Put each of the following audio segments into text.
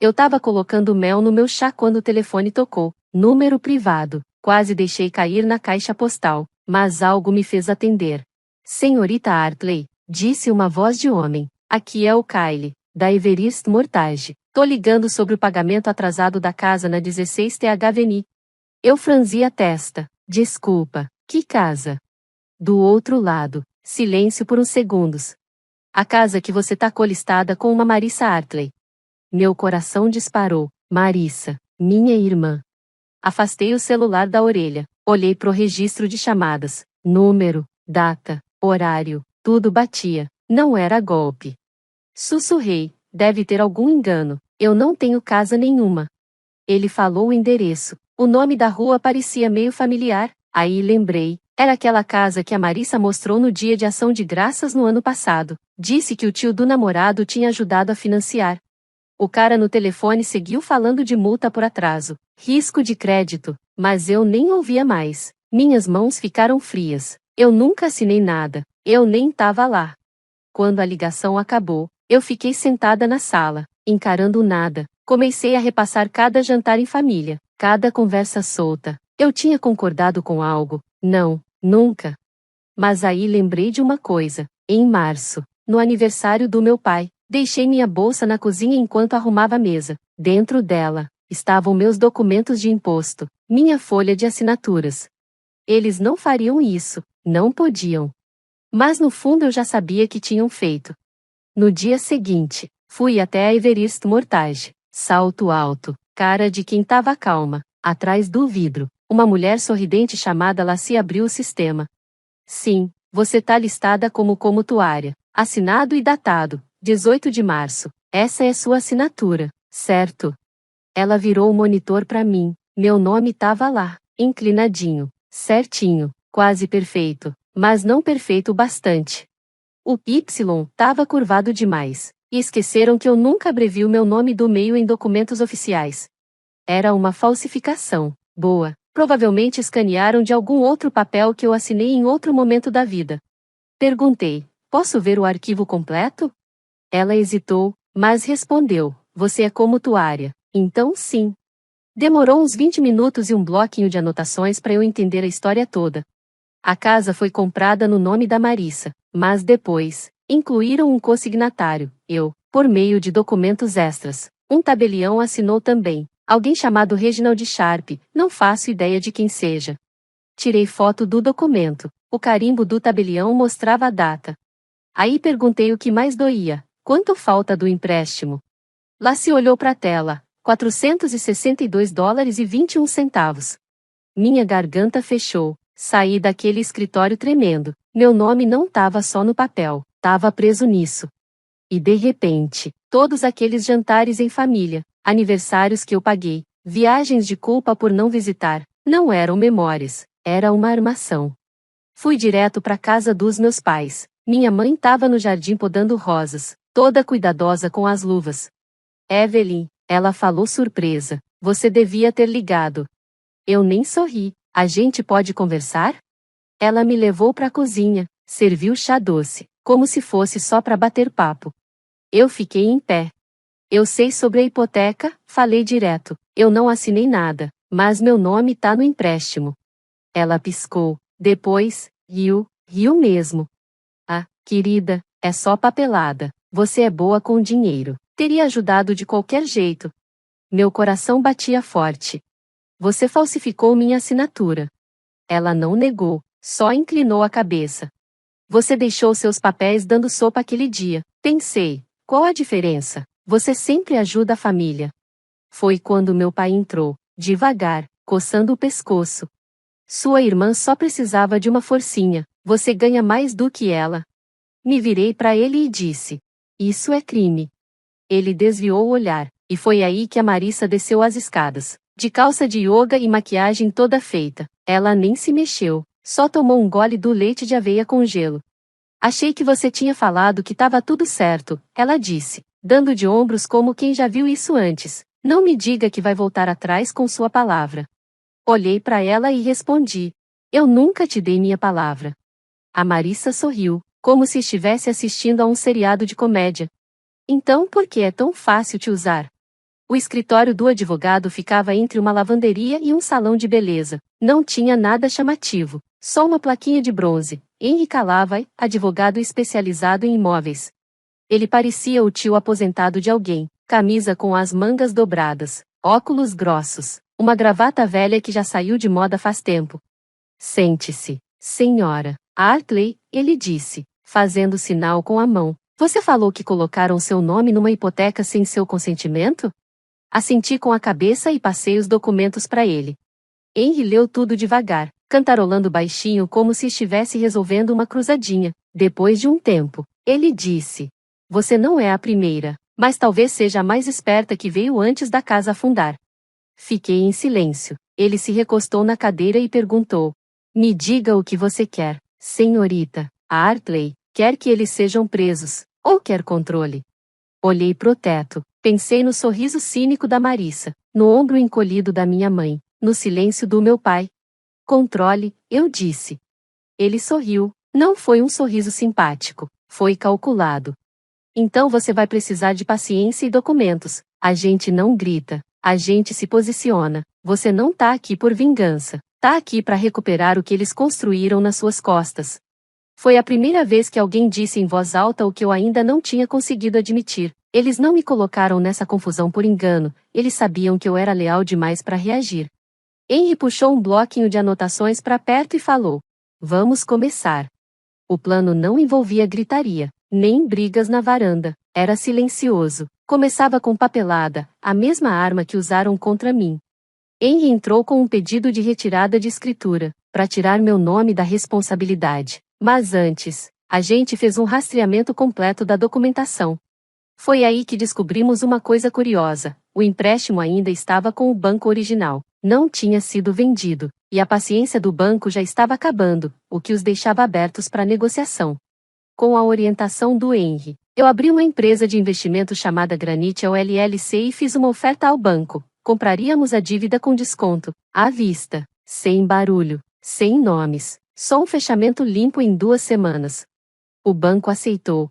Eu tava colocando mel no meu chá quando o telefone tocou. Número privado. Quase deixei cair na caixa postal, mas algo me fez atender. Senhorita Hartley, disse uma voz de homem. Aqui é o Kyle, da Everest Mortgage. Tô ligando sobre o pagamento atrasado da casa na 16 TH Avenue. Eu franzi a testa. Desculpa, que casa? Do outro lado, silêncio por uns segundos. A casa que você tá colistada com uma Marissa Hartley. Meu coração disparou. Marissa, minha irmã. Afastei o celular da orelha, olhei pro registro de chamadas. Número, data, horário, tudo batia. Não era golpe. Sussurrei, deve ter algum engano. Eu não tenho casa nenhuma. Ele falou o endereço. O nome da rua parecia meio familiar. Aí lembrei, era aquela casa que a Marissa mostrou no dia de ação de graças no ano passado. Disse que o tio do namorado tinha ajudado a financiar. O cara no telefone seguiu falando de multa por atraso, risco de crédito, mas eu nem ouvia mais. Minhas mãos ficaram frias. Eu nunca assinei nada. Eu nem tava lá. Quando a ligação acabou, eu fiquei sentada na sala, encarando o nada. Comecei a repassar cada jantar em família, cada conversa solta. Eu tinha concordado com algo? Não, nunca. Mas aí lembrei de uma coisa. Em março, no aniversário do meu pai, deixei minha bolsa na cozinha enquanto arrumava a mesa. Dentro dela, estavam meus documentos de imposto, minha folha de assinaturas. Eles não fariam isso, não podiam. Mas no fundo eu já sabia que tinham feito. No dia seguinte, fui até a Everest Mortgage. Salto alto, cara de quem tava calma. Atrás do vidro, uma mulher sorridente chamada Laci abriu o sistema. Sim, você tá listada como mutuária. Assinado e datado, 18 de março. Essa é sua assinatura, certo? Ela virou o monitor pra mim. Meu nome tava lá, inclinadinho, certinho, quase perfeito, mas não perfeito o bastante. O Y tava curvado demais, e esqueceram que eu nunca abrevi o meu nome do meio em documentos oficiais. Era uma falsificação. Boa, provavelmente escanearam de algum outro papel que eu assinei em outro momento da vida. Perguntei, posso ver o arquivo completo? Ela hesitou, mas respondeu, você é mutuária, então sim. Demorou uns 20 minutos e um bloquinho de anotações para eu entender a história toda. A casa foi comprada no nome da Marissa, mas depois, incluíram um consignatário, eu, por meio de documentos extras. Um tabelião assinou também, alguém chamado Reginald Sharp, não faço ideia de quem seja. Tirei foto do documento, o carimbo do tabelião mostrava a data. Aí perguntei o que mais doía, quanto falta do empréstimo. Lá se olhou para a tela, $462,21. Minha garganta fechou, saí daquele escritório tremendo, meu nome não tava só no papel, tava preso nisso. E de repente, todos aqueles jantares em família, aniversários que eu paguei, viagens de culpa por não visitar, não eram memórias, era uma armação. Fui direto para casa dos meus pais. Minha mãe tava no jardim podando rosas, toda cuidadosa com as luvas. Evelyn, ela falou surpresa, você devia ter ligado. Eu nem sorri, a gente pode conversar? Ela me levou para a cozinha, serviu chá doce, como se fosse só para bater papo. Eu fiquei em pé. Eu sei sobre a hipoteca, falei direto, eu não assinei nada, mas meu nome tá no empréstimo. Ela piscou, depois, riu mesmo. Ah, querida, é só papelada, você é boa com dinheiro, teria ajudado de qualquer jeito. Meu coração batia forte. Você falsificou minha assinatura. Ela não negou, só inclinou a cabeça. Você deixou seus papéis dando sopa aquele dia. Pensei, qual a diferença? Você sempre ajuda a família. Foi quando meu pai entrou, devagar, coçando o pescoço. Sua irmã só precisava de uma forcinha, você ganha mais do que ela. Me virei para ele e disse: isso é crime. Ele desviou o olhar, e foi aí que a Marissa desceu as escadas, de calça de yoga e maquiagem toda feita. Ela nem se mexeu, só tomou um gole do leite de aveia com gelo. Achei que você tinha falado que estava tudo certo, ela disse, dando de ombros como quem já viu isso antes. Não me diga que vai voltar atrás com sua palavra. Olhei para ela e respondi: eu nunca te dei minha palavra. A Marissa sorriu, como se estivesse assistindo a um seriado de comédia. Então por que é tão fácil te usar? O escritório do advogado ficava entre uma lavanderia e um salão de beleza. Não tinha nada chamativo, só uma plaquinha de bronze. Henry Calavai, advogado especializado em imóveis. Ele parecia o tio aposentado de alguém, camisa com as mangas dobradas, óculos grossos, uma gravata velha que já saiu de moda faz tempo. Sente-se, senhora Hartley, ele disse, fazendo sinal com a mão. Você falou que colocaram seu nome numa hipoteca sem seu consentimento? Assenti com a cabeça e passei os documentos para ele. Henry leu tudo devagar, cantarolando baixinho como se estivesse resolvendo uma cruzadinha. Depois de um tempo, ele disse: Você não é a primeira, mas talvez seja a mais esperta que veio antes da casa afundar. Fiquei em silêncio. Ele se recostou na cadeira e perguntou: Me diga o que você quer, senhorita Hartley. Quer que eles sejam presos, ou quer controle? Olhei pro teto, pensei no sorriso cínico da Marissa, no ombro encolhido da minha mãe, no silêncio do meu pai. Controle, eu disse. Ele sorriu. Não foi um sorriso simpático, foi calculado. Então você vai precisar de paciência e documentos. A gente não grita, a gente se posiciona. Você não tá aqui por vingança, tá aqui para recuperar o que eles construíram nas suas costas. Foi a primeira vez que alguém disse em voz alta o que eu ainda não tinha conseguido admitir. Eles não me colocaram nessa confusão por engano, eles sabiam que eu era leal demais para reagir. Henry puxou um bloquinho de anotações para perto e falou: Vamos começar. O plano não envolvia gritaria, nem brigas na varanda, era silencioso. Começava com papelada, a mesma arma que usaram contra mim. Henry entrou com um pedido de retirada de escritura, para tirar meu nome da responsabilidade. Mas antes, a gente fez um rastreamento completo da documentação. Foi aí que descobrimos uma coisa curiosa: o empréstimo ainda estava com o banco original, não tinha sido vendido, e a paciência do banco já estava acabando, o que os deixava abertos para negociação. Com a orientação do Henry, eu abri uma empresa de investimento chamada Granite LLC e fiz uma oferta ao banco. Compraríamos a dívida com desconto, à vista, sem barulho, sem nomes. Só um fechamento limpo em 2 semanas. O banco aceitou.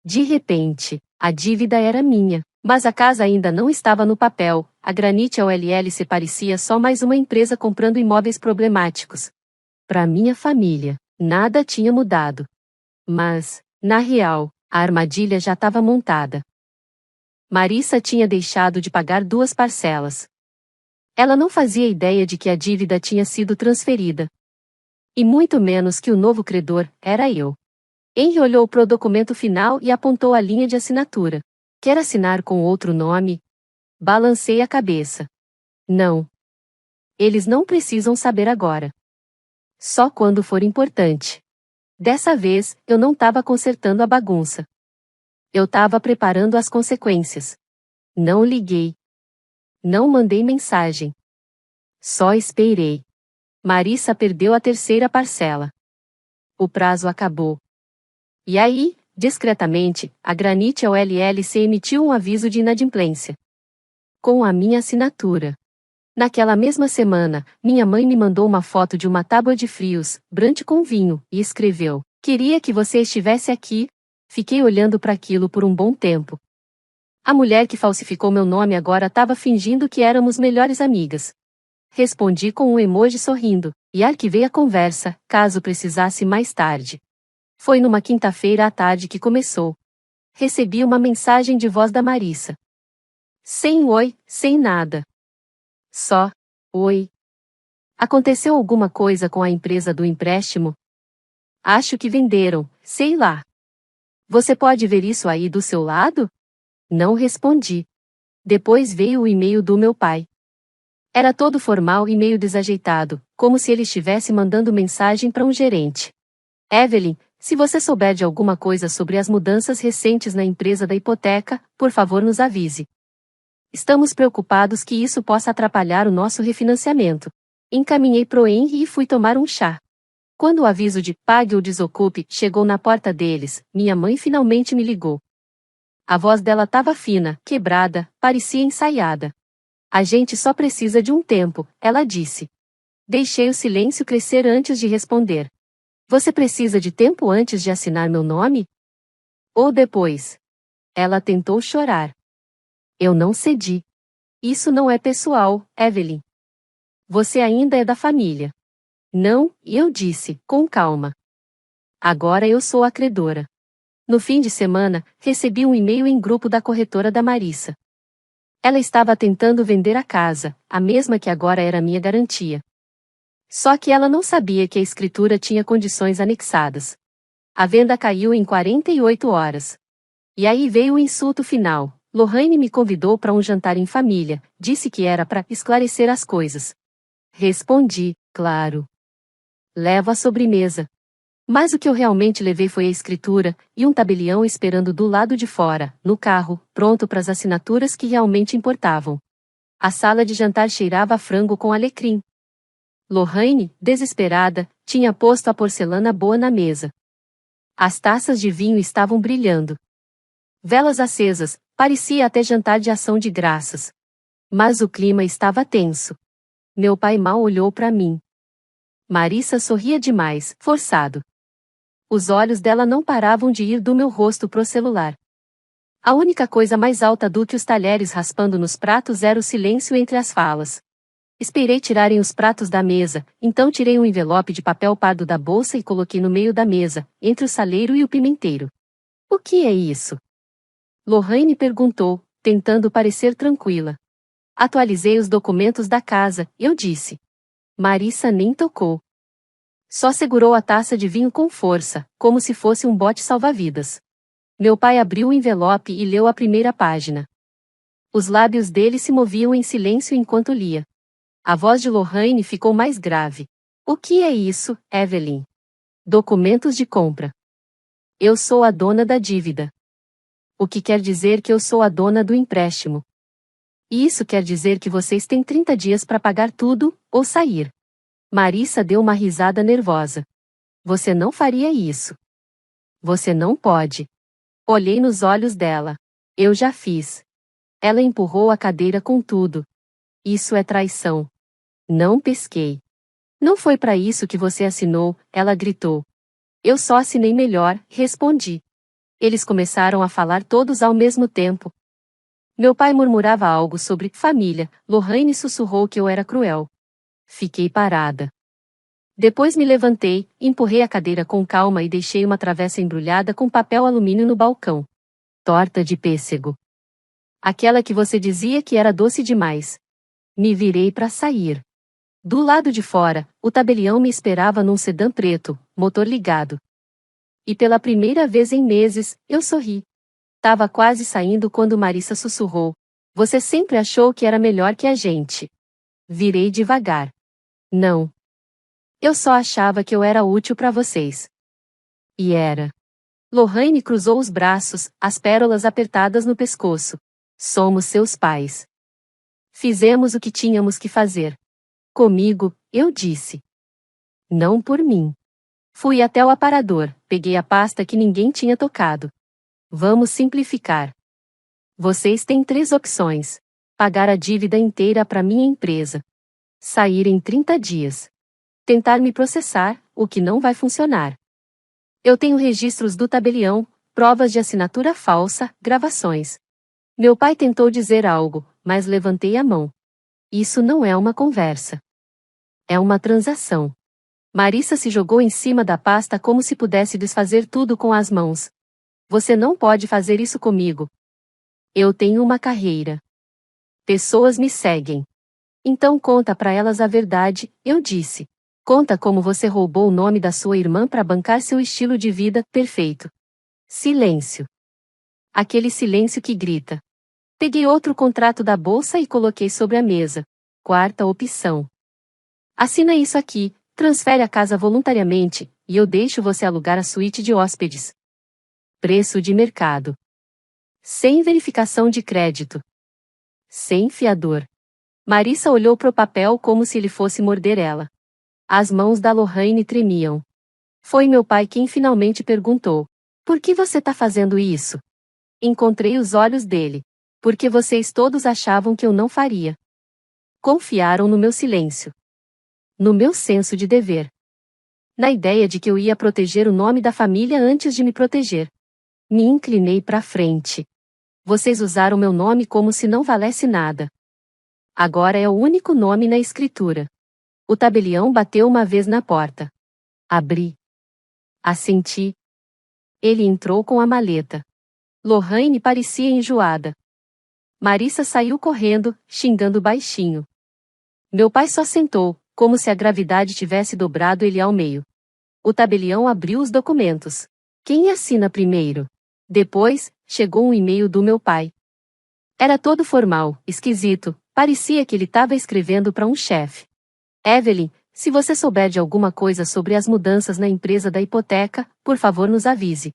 De repente, a dívida era minha, mas a casa ainda não estava no papel. A Granite LLC parecia só mais uma empresa comprando imóveis problemáticos. Para minha família, nada tinha mudado. Mas, na real, a armadilha já estava montada. Marissa tinha deixado de pagar 2 parcelas. Ela não fazia ideia de que a dívida tinha sido transferida. E muito menos que o novo credor era eu. Henry olhou pro documento final e apontou a linha de assinatura. Quer assinar com outro nome? Balancei a cabeça. Não. Eles não precisam saber agora. Só quando for importante. Dessa vez, eu não estava consertando a bagunça. Eu estava preparando as consequências. Não liguei. Não mandei mensagem. Só esperei. Marissa perdeu a 3ª parcela. O prazo acabou. E aí, discretamente, a Granite LLC emitiu um aviso de inadimplência. Com a minha assinatura. Naquela mesma semana, minha mãe me mandou uma foto de uma tábua de frios, brunch com vinho, e escreveu: Queria que você estivesse aqui. Fiquei olhando para aquilo por um bom tempo. A mulher que falsificou meu nome agora estava fingindo que éramos melhores amigas. Respondi com um emoji sorrindo, e arquivei a conversa, caso precisasse mais tarde. Foi numa quinta-feira à tarde que começou. Recebi uma mensagem de voz da Marissa. Sem oi, sem nada. Só, oi. Aconteceu alguma coisa com a empresa do empréstimo? Acho que venderam, sei lá. Você pode ver isso aí do seu lado? Não respondi. Depois veio o e-mail do meu pai. Era todo formal e meio desajeitado, como se ele estivesse mandando mensagem para um gerente. Evelyn, se você souber de alguma coisa sobre as mudanças recentes na empresa da hipoteca, por favor nos avise. Estamos preocupados que isso possa atrapalhar o nosso refinanciamento. Encaminhei pro Henry e fui tomar um chá. Quando o aviso de pague ou desocupe chegou na porta deles, minha mãe finalmente me ligou. A voz dela estava fina, quebrada, parecia ensaiada. A gente só precisa de um tempo, ela disse. Deixei o silêncio crescer antes de responder. Você precisa de tempo antes de assinar meu nome? Ou depois? Ela tentou chorar. Eu não cedi. Isso não é pessoal, Evelyn. Você ainda é da família. Não, eu disse, com calma. Agora eu sou a credora. No fim de semana, recebi um e-mail em grupo da corretora da Marissa. Ela estava tentando vender a casa, a mesma que agora era minha garantia. Só que ela não sabia que a escritura tinha condições anexadas. A venda caiu em 48 horas. E aí veio o insulto final. Lohane me convidou para um jantar em família, disse que era para esclarecer as coisas. Respondi, claro. Levo a sobremesa. Mas o que eu realmente levei foi a escritura, e um tabelião esperando do lado de fora, no carro, pronto para as assinaturas que realmente importavam. A sala de jantar cheirava a frango com alecrim. Lohane, desesperada, tinha posto a porcelana boa na mesa. As taças de vinho estavam brilhando. Velas acesas, parecia até jantar de ação de graças. Mas o clima estava tenso. Meu pai mal olhou para mim. Marissa sorria demais, forçado. Os olhos dela não paravam de ir do meu rosto pro celular. A única coisa mais alta do que os talheres raspando nos pratos era o silêncio entre as falas. Esperei tirarem os pratos da mesa, então tirei um envelope de papel pardo da bolsa e coloquei no meio da mesa, entre o saleiro e o pimenteiro. O que é isso? Lohane perguntou, tentando parecer tranquila. Atualizei os documentos da casa, eu disse. Marissa nem tocou. Só segurou a taça de vinho com força, como se fosse um bote salva-vidas. Meu pai abriu o envelope e leu a primeira página. Os lábios dele se moviam em silêncio enquanto lia. A voz de Lohane ficou mais grave. O que é isso, Evelyn? Documentos de compra. Eu sou a dona da dívida. O que quer dizer que eu sou a dona do empréstimo. E isso quer dizer que vocês têm 30 dias para pagar tudo, ou sair. Marissa deu uma risada nervosa. Você não faria isso. Você não pode. Olhei nos olhos dela. Eu já fiz. Ela empurrou a cadeira com tudo. Isso é traição. Não pesquei. Não foi para isso que você assinou, ela gritou. Eu só assinei melhor, respondi. Eles começaram a falar todos ao mesmo tempo. Meu pai murmurava algo sobre família, Lohane sussurrou que eu era cruel. Fiquei parada. Depois me levantei, empurrei a cadeira com calma e deixei uma travessa embrulhada com papel alumínio no balcão. Torta de pêssego. Aquela que você dizia que era doce demais. Me virei para sair. Do lado de fora, o tabelião me esperava num sedã preto, motor ligado. E pela primeira vez em meses, eu sorri. Tava quase saindo quando Marissa sussurrou. Você sempre achou que era melhor que a gente. Virei devagar. Não. Eu só achava que eu era útil para vocês. E era. Lohane cruzou os braços, as pérolas apertadas no pescoço. Somos seus pais. Fizemos o que tínhamos que fazer. Comigo, eu disse. Não por mim. Fui até o aparador, peguei a pasta que ninguém tinha tocado. Vamos simplificar. Vocês têm 3 opções. Pagar a dívida inteira para minha empresa. Sair em 30 dias. Tentar me processar, o que não vai funcionar. Eu tenho registros do tabelião, provas de assinatura falsa, gravações. Meu pai tentou dizer algo, mas levantei a mão. Isso não é uma conversa. É uma transação. Marissa se jogou em cima da pasta como se pudesse desfazer tudo com as mãos. Você não pode fazer isso comigo. Eu tenho uma carreira. Pessoas me seguem. Então conta para elas a verdade, eu disse. Conta como você roubou o nome da sua irmã para bancar seu estilo de vida perfeito. Silêncio. Aquele silêncio que grita. Peguei outro contrato da bolsa e coloquei sobre a mesa. 4ª opção. Assina isso aqui, transfere a casa voluntariamente, e eu deixo você alugar a suíte de hóspedes. Preço de mercado. Sem verificação de crédito. Sem fiador. Marissa olhou pro papel como se ele fosse morder ela. As mãos da Lohane tremiam. Foi meu pai quem finalmente perguntou. Por que você tá fazendo isso? Encontrei os olhos dele. Porque vocês todos achavam que eu não faria. Confiaram no meu silêncio. No meu senso de dever. Na ideia de que eu ia proteger o nome da família antes de me proteger. Me inclinei para frente. Vocês usaram meu nome como se não valesse nada. Agora é o único nome na escritura. O tabelião bateu uma vez na porta. Abri. Assenti. Ele entrou com a maleta. Lohane parecia enjoada. Marissa saiu correndo, xingando baixinho. Meu pai só sentou, como se a gravidade tivesse dobrado ele ao meio. O tabelião abriu os documentos. Quem assina primeiro? Depois, chegou um e-mail do meu pai. Era todo formal, esquisito, parecia que ele estava escrevendo para um chefe. Evelyn, se você souber de alguma coisa sobre as mudanças na empresa da hipoteca, por favor nos avise.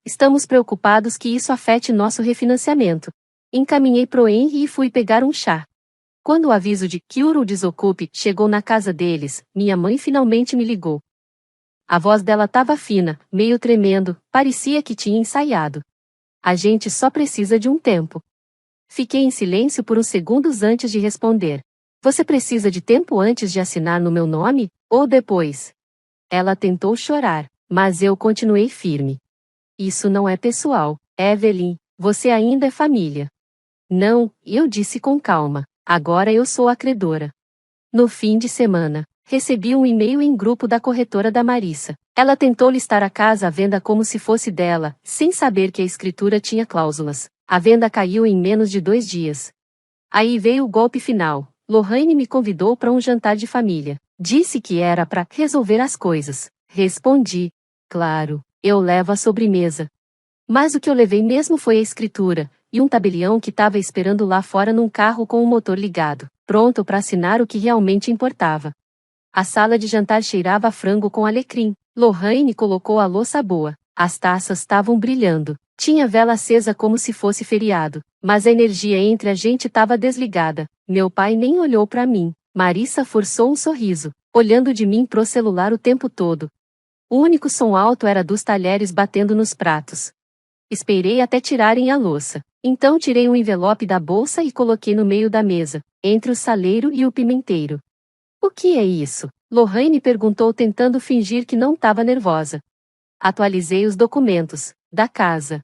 Estamos preocupados que isso afete nosso refinanciamento. Encaminhei pro Henry e fui pegar um chá. Quando o aviso de que o desocupe chegou na casa deles, minha mãe finalmente me ligou. A voz dela estava fina, meio tremendo, parecia que tinha ensaiado. A gente só precisa de um tempo. Fiquei em silêncio por uns segundos antes de responder. Você precisa de tempo antes de assinar no meu nome, ou depois? Ela tentou chorar, mas eu continuei firme. Isso não é pessoal, Evelyn, você ainda é família. Não, eu disse com calma, agora eu sou a credora. No fim de semana, recebi um e-mail em grupo da corretora da Marissa. Ela tentou listar a casa à venda como se fosse dela, sem saber que a escritura tinha cláusulas. A venda caiu em menos de 2 dias. Aí veio o golpe final. Lohane me convidou para um jantar de família. Disse que era para resolver as coisas. Respondi. Claro, eu levo a sobremesa. Mas o que eu levei mesmo foi a escritura, e um tabelião que estava esperando lá fora num carro com o motor ligado, pronto para assinar o que realmente importava. A sala de jantar cheirava a frango com alecrim. Lohane colocou a louça boa. As taças estavam brilhando. Tinha vela acesa como se fosse feriado, mas a energia entre a gente estava desligada. Meu pai nem olhou para mim. Marissa forçou um sorriso, olhando de mim pro celular o tempo todo. O único som alto era dos talheres batendo nos pratos. Esperei até tirarem a louça. Então tirei um envelope da bolsa e coloquei no meio da mesa, entre o saleiro e o pimenteiro. O que é isso? Lohane perguntou tentando fingir que não estava nervosa. Atualizei os documentos da casa.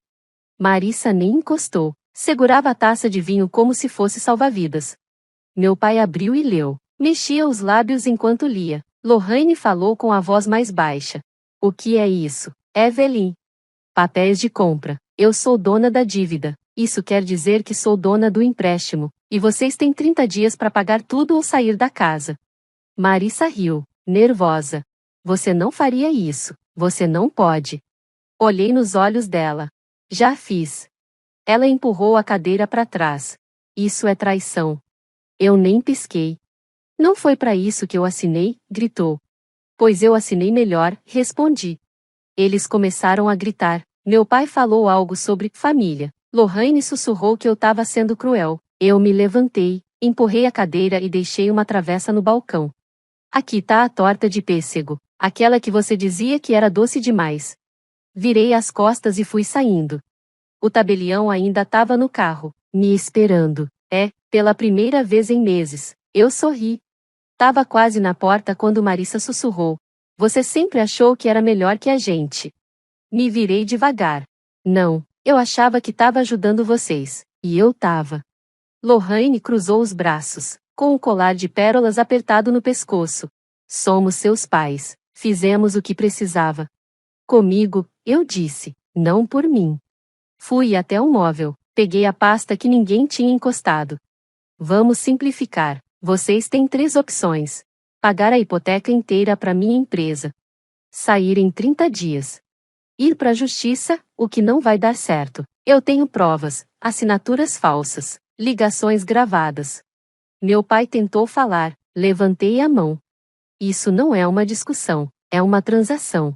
Marissa nem encostou. Segurava a taça de vinho como se fosse salva-vidas. Meu pai abriu e leu. Mexia os lábios enquanto lia. Lohane falou com a voz mais baixa. O que é isso, Evelyn? Papéis de compra. Eu sou dona da dívida. Isso quer dizer que sou dona do empréstimo. E vocês têm 30 dias para pagar tudo ou sair da casa. Marissa riu, nervosa. Você não faria isso. Você não pode. Olhei nos olhos dela. Já fiz. Ela empurrou a cadeira para trás. Isso é traição. Eu nem pisquei. Não foi para isso que eu assinei, gritou. Pois eu assinei melhor, respondi. Eles começaram a gritar. Meu pai falou algo sobre família. Lohane sussurrou que eu estava sendo cruel. Eu me levantei, empurrei a cadeira e deixei uma travessa no balcão. Aqui tá a torta de pêssego, aquela que você dizia que era doce demais. Virei as costas e fui saindo. O tabelião ainda estava no carro, me esperando. Pela primeira vez em meses, eu sorri. Tava quase na porta quando Marissa sussurrou. Você sempre achou que era melhor que a gente. Me virei devagar. Não, eu achava que tava ajudando vocês, e eu tava. Lohane cruzou os braços, com o colar de pérolas apertado no pescoço. Somos seus pais, fizemos o que precisava. Comigo, eu disse, não por mim. Fui até o móvel, peguei a pasta que ninguém tinha encostado. Vamos simplificar, vocês têm 3 opções. Pagar a hipoteca inteira para minha empresa. Sair em 30 dias. Ir para a justiça, o que não vai dar certo. Eu tenho provas, assinaturas falsas, ligações gravadas. Meu pai tentou falar, levantei a mão. Isso não é uma discussão, é uma transação.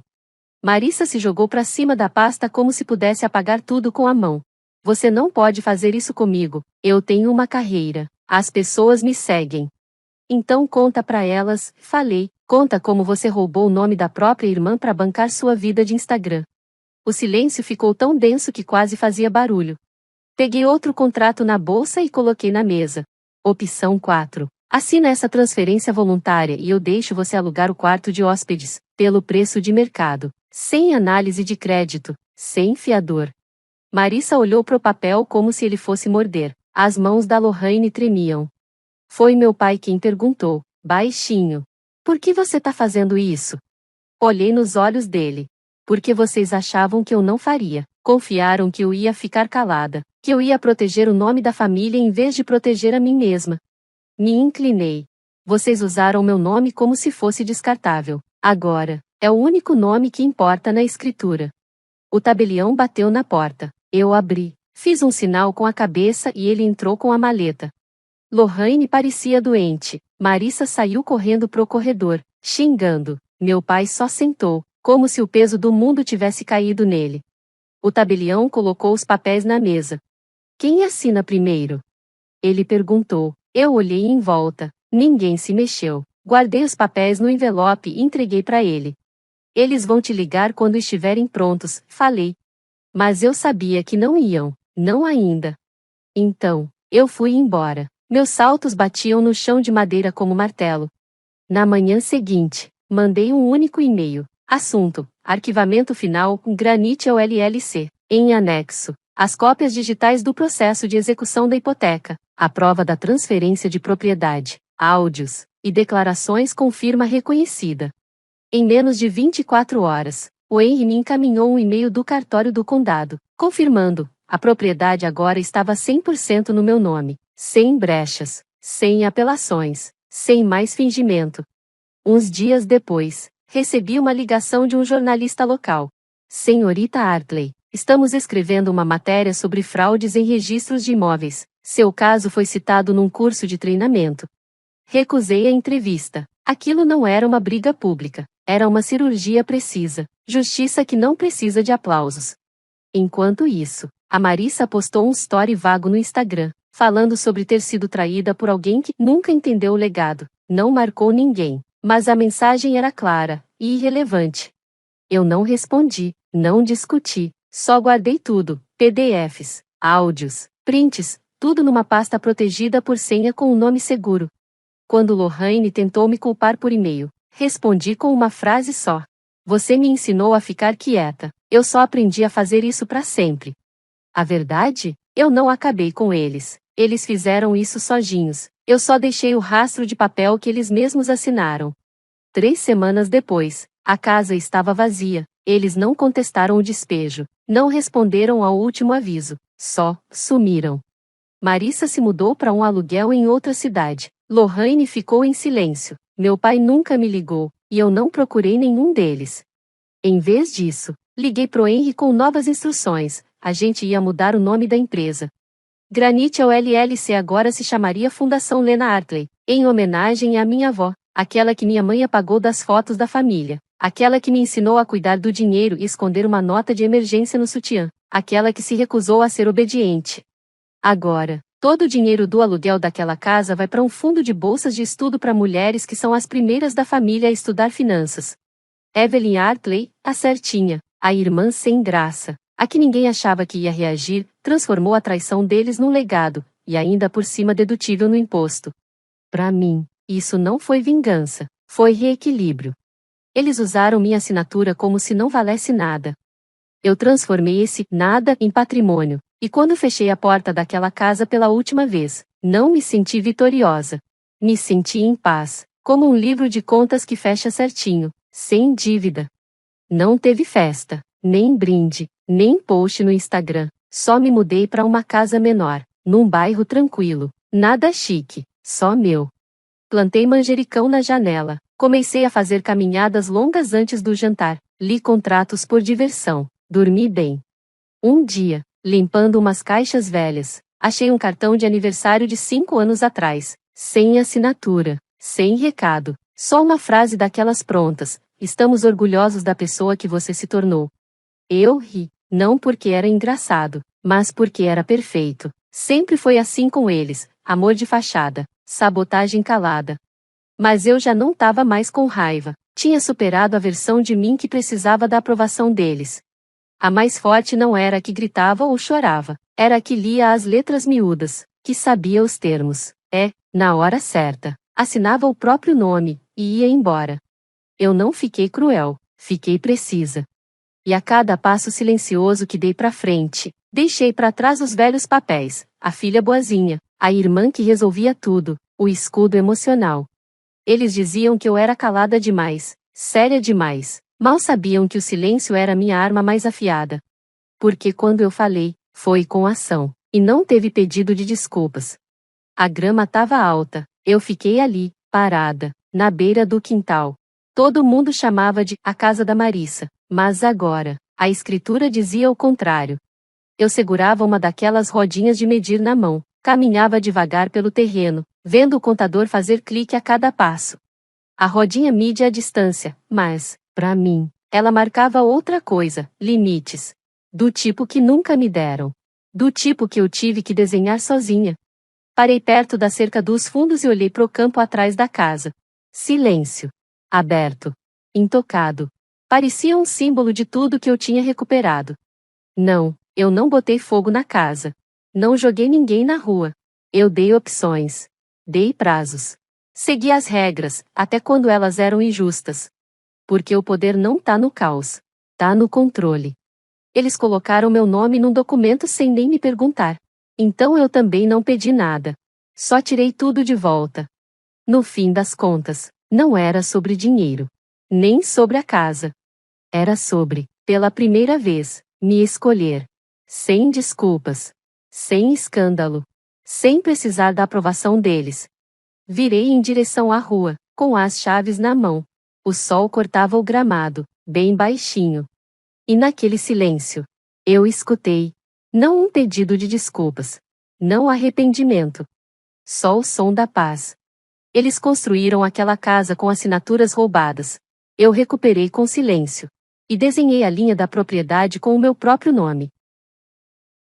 Marissa se jogou para cima da pasta como se pudesse apagar tudo com a mão. Você não pode fazer isso comigo, eu tenho uma carreira, as pessoas me seguem. Então conta para elas, falei, conta como você roubou o nome da própria irmã para bancar sua vida de Instagram. O silêncio ficou tão denso que quase fazia barulho. Peguei outro contrato na bolsa e coloquei na mesa. Opção 4. Assina essa transferência voluntária e eu deixo você alugar o quarto de hóspedes, pelo preço de mercado, sem análise de crédito, sem fiador. Marissa olhou pro papel como se ele fosse morder. As mãos da Lohane tremiam. Foi meu pai quem perguntou, baixinho. Por que você tá fazendo isso? Olhei nos olhos dele. Porque vocês achavam que eu não faria. Confiaram que eu ia ficar calada, que eu ia proteger o nome da família em vez de proteger a mim mesma. Me inclinei. Vocês usaram meu nome como se fosse descartável. Agora, é o único nome que importa na escritura. O tabelião bateu na porta. Eu abri. Fiz um sinal com a cabeça e ele entrou com a maleta. Lohane parecia doente. Marissa saiu correndo pro corredor, xingando. Meu pai só sentou, como se o peso do mundo tivesse caído nele. O tabelião colocou os papéis na mesa. Quem assina primeiro? Ele perguntou. Eu olhei em volta. Ninguém se mexeu. Guardei os papéis no envelope e entreguei para ele. Eles vão te ligar quando estiverem prontos, falei. Mas eu sabia que não iam, não ainda. Então, eu fui embora. Meus saltos batiam no chão de madeira como martelo. Na manhã seguinte, mandei um único e-mail. Assunto: arquivamento final, Granite ao LLC. Em anexo, as cópias digitais do processo de execução da hipoteca, a prova da transferência de propriedade, áudios e declarações com firma reconhecida. Em menos de 24 horas, o Henry me encaminhou um e-mail do cartório do condado, confirmando: a propriedade agora estava 100% no meu nome, sem brechas, sem apelações, sem mais fingimento. Uns dias depois, recebi uma ligação de um jornalista local. Senhorita Hartley, estamos escrevendo uma matéria sobre fraudes em registros de imóveis. Seu caso foi citado num curso de treinamento. Recusei a entrevista. Aquilo não era uma briga pública. Era uma cirurgia precisa. Justiça que não precisa de aplausos. Enquanto isso, a Marissa postou um story vago no Instagram, falando sobre ter sido traída por alguém que nunca entendeu o legado. Não marcou ninguém. Mas a mensagem era clara e irrelevante. Eu não respondi, não discuti, só guardei tudo, PDFs, áudios, prints, tudo numa pasta protegida por senha com um nome seguro. Quando Lohane tentou me culpar por e-mail, respondi com uma frase só. Você me ensinou a ficar quieta, eu só aprendi a fazer isso para sempre. A verdade? Eu não acabei com eles. Eles fizeram isso sozinhos. Eu só deixei o rastro de papel que eles mesmos assinaram. 3 semanas depois, a casa estava vazia. Eles não contestaram o despejo, não responderam ao último aviso, só sumiram. Marissa se mudou para um aluguel em outra cidade. Lohane ficou em silêncio. Meu pai nunca me ligou, e eu não procurei nenhum deles. Em vez disso, liguei pro Henry com novas instruções. A gente ia mudar o nome da empresa. Granite ao LLC agora se chamaria Fundação Lena Hartley, em homenagem à minha avó, aquela que minha mãe apagou das fotos da família, aquela que me ensinou a cuidar do dinheiro e esconder uma nota de emergência no sutiã, aquela que se recusou a ser obediente. Agora, todo o dinheiro do aluguel daquela casa vai para um fundo de bolsas de estudo para mulheres que são as primeiras da família a estudar finanças. Evelyn Hartley, a certinha, a irmã sem graça, a que ninguém achava que ia reagir, transformou a traição deles num legado, e ainda por cima dedutível no imposto. Para mim, isso não foi vingança, foi reequilíbrio. Eles usaram minha assinatura como se não valesse nada. Eu transformei esse nada em patrimônio, e quando fechei a porta daquela casa pela última vez, não me senti vitoriosa. Me senti em paz, como um livro de contas que fecha certinho, sem dívida. Não teve festa, nem brinde, nem post no Instagram, só me mudei para uma casa menor, num bairro tranquilo, nada chique, só meu. Plantei manjericão na janela, comecei a fazer caminhadas longas antes do jantar, li contratos por diversão, dormi bem. Um dia, limpando umas caixas velhas, achei um cartão de aniversário de 5 anos atrás, sem assinatura, sem recado, só uma frase daquelas prontas: estamos orgulhosos da pessoa que você se tornou. Eu ri, não porque era engraçado, mas porque era perfeito. Sempre foi assim com eles, amor de fachada, sabotagem calada. Mas eu já não estava mais com raiva, tinha superado a versão de mim que precisava da aprovação deles. A mais forte não era a que gritava ou chorava, era a que lia as letras miúdas, que sabia os termos, na hora certa, assinava o próprio nome, e ia embora. Eu não fiquei cruel, fiquei precisa. E a cada passo silencioso que dei para frente, deixei para trás os velhos papéis, a filha boazinha, a irmã que resolvia tudo, O escudo emocional. Eles diziam que eu era calada demais, séria demais. Mal sabiam que o silêncio era minha arma mais afiada. Porque quando eu falei, foi com ação, e não teve pedido de desculpas. A grama estava alta, eu fiquei ali, parada, na beira do quintal. Todo mundo chamava de a casa da Marissa, mas agora, a escritura dizia o contrário. Eu segurava uma daquelas rodinhas de medir na mão, caminhava devagar pelo terreno, vendo o contador fazer clique a cada passo. A rodinha mide a distância, mas, para mim, ela marcava outra coisa, limites. Do tipo que nunca me deram. Do tipo que eu tive que desenhar sozinha. Parei perto da cerca dos fundos e olhei pro campo atrás da casa. Silêncio. Aberto. Intocado. Parecia um símbolo de tudo que eu tinha recuperado. Não, eu não botei fogo na casa. Não joguei ninguém na rua. Eu dei opções. Dei prazos. Segui as regras, até quando elas eram injustas. Porque o poder não tá no caos. Tá no controle. Eles colocaram meu nome num documento sem nem me perguntar. Então eu também não pedi nada. Só tirei tudo de volta. No fim das contas, não era sobre dinheiro. Nem sobre a casa. Era sobre, pela primeira vez, me escolher. Sem desculpas. Sem escândalo. Sem precisar da aprovação deles. Virei em direção à rua, com as chaves na mão. O sol cortava o gramado, bem baixinho. E naquele silêncio, eu escutei. Não um pedido de desculpas. Não arrependimento. Só o som da paz. Eles construíram aquela casa com assinaturas roubadas. Eu recuperei com silêncio. E desenhei a linha da propriedade com o meu próprio nome.